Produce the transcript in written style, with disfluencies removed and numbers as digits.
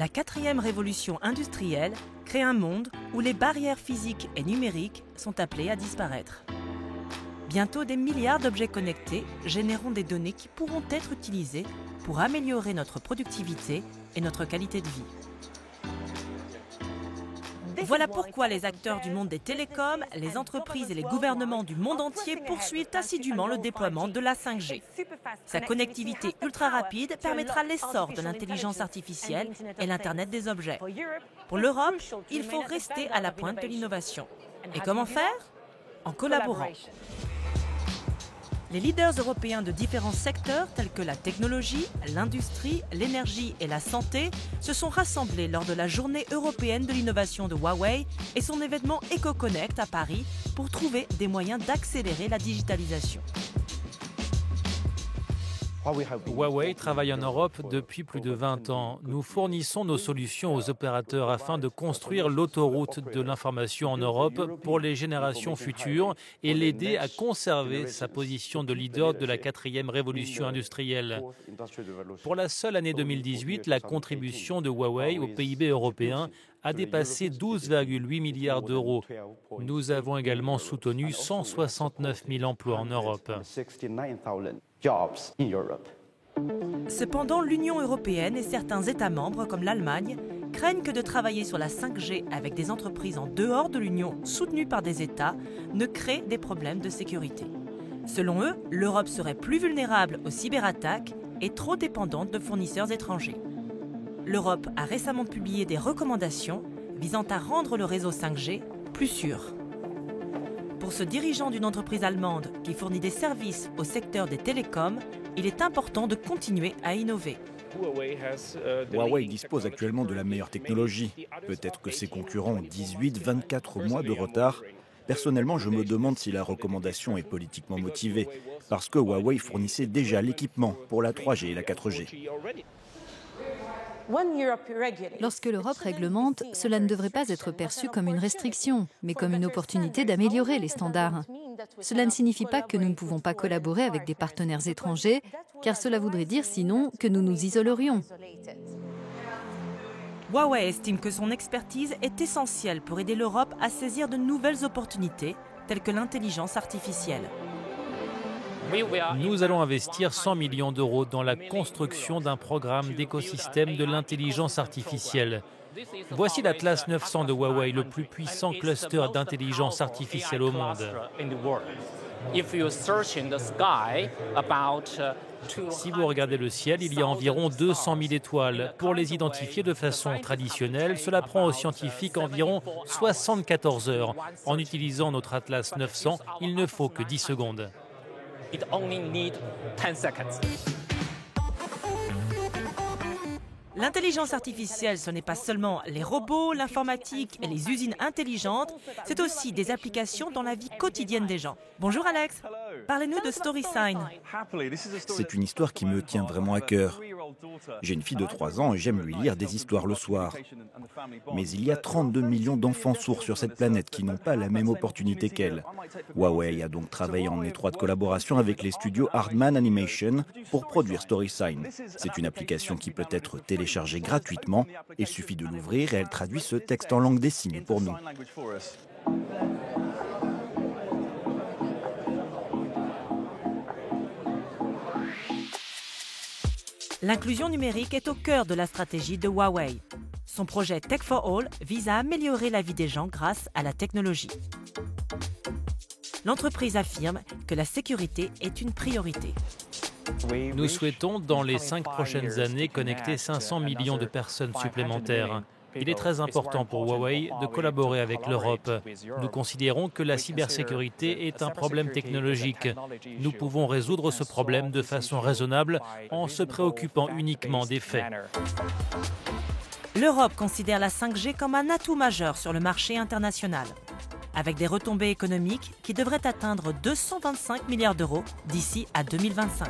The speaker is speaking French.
La quatrième révolution industrielle crée un monde où les barrières physiques et numériques sont appelées à disparaître. Bientôt, des milliards d'objets connectés généreront des données qui pourront être utilisées pour améliorer notre productivité et notre qualité de vie. Voilà pourquoi les acteurs du monde des télécoms, les entreprises et les gouvernements du monde entier poursuivent assidûment le déploiement de la 5G. Sa connectivité ultra rapide permettra l'essor de l'intelligence artificielle et l'Internet des objets. Pour l'Europe, il faut rester à la pointe de l'innovation. Et comment faire? En collaborant. Les leaders européens de différents secteurs tels que la technologie, l'industrie, l'énergie et la santé se sont rassemblés lors de la Journée européenne de l'innovation de Huawei et son événement EcoConnect à Paris pour trouver des moyens d'accélérer la digitalisation. Huawei travaille en Europe depuis plus de 20 ans. Nous fournissons nos solutions aux opérateurs afin de construire l'autoroute de l'information en Europe pour les générations futures et l'aider à conserver sa position de leader de la quatrième révolution industrielle. Pour la seule année 2018, la contribution de Huawei au PIB européen a dépassé 12,8 milliards d'euros. Nous avons également soutenu 169 000 emplois en Europe. Cependant, l'Union européenne et certains États membres, comme l'Allemagne, craignent que de travailler sur la 5G avec des entreprises en dehors de l'Union soutenues par des États ne crée des problèmes de sécurité. Selon eux, l'Europe serait plus vulnérable aux cyberattaques et trop dépendante de fournisseurs étrangers. L'Europe a récemment publié des recommandations visant à rendre le réseau 5G plus sûr. Pour ce dirigeant d'une entreprise allemande qui fournit des services au secteur des télécoms, il est important de continuer à innover. Huawei dispose actuellement de la meilleure technologie. Peut-être que ses concurrents ont 18-24 mois de retard. Personnellement, je me demande si la recommandation est politiquement motivée, parce que Huawei fournissait déjà l'équipement pour la 3G et la 4G. Lorsque l'Europe réglemente, cela ne devrait pas être perçu comme une restriction, mais comme une opportunité d'améliorer les standards. Cela ne signifie pas que nous ne pouvons pas collaborer avec des partenaires étrangers, car cela voudrait dire sinon que nous nous isolerions. Huawei estime que son expertise est essentielle pour aider l'Europe à saisir de nouvelles opportunités, telles que l'intelligence artificielle. Nous allons investir 100 millions d'euros dans la construction d'un programme d'écosystème de l'intelligence artificielle. Voici l'Atlas 900 de Huawei, le plus puissant cluster d'intelligence artificielle au monde. Si vous regardez le ciel, il y a environ 200 000 étoiles. Pour les identifier de façon traditionnelle, cela prend aux scientifiques environ 74 heures. En utilisant notre Atlas 900, il ne faut que 10 secondes. It only needs 10 seconds. L'intelligence artificielle, ce n'est pas seulement les robots, l'informatique et les usines intelligentes, c'est aussi des applications dans la vie quotidienne des gens. Bonjour Alex, parlez-nous de StorySign. C'est une histoire qui me tient vraiment à cœur. J'ai une fille de 3 ans et j'aime lui lire des histoires le soir. Mais il y a 32 millions d'enfants sourds sur cette planète qui n'ont pas la même opportunité qu'elle. Huawei a donc travaillé en étroite collaboration avec les studios Aardman Animation pour produire StorySign. C'est une application qui peut être téléchargée gratuitement. Il suffit de l'ouvrir et elle traduit ce texte en langue des signes pour nous. L'inclusion numérique est au cœur de la stratégie de Huawei. Son projet Tech for All vise à améliorer la vie des gens grâce à la technologie. L'entreprise affirme que la sécurité est une priorité. Nous souhaitons, dans les 5 prochaines années, connecter 500 millions de personnes supplémentaires. Il est très important pour Huawei de collaborer avec l'Europe. Nous considérons que la cybersécurité est un problème technologique. Nous pouvons résoudre ce problème de façon raisonnable en se préoccupant uniquement des faits. L'Europe considère la 5G comme un atout majeur sur le marché international, avec des retombées économiques qui devraient atteindre 225 milliards d'euros d'ici à 2025.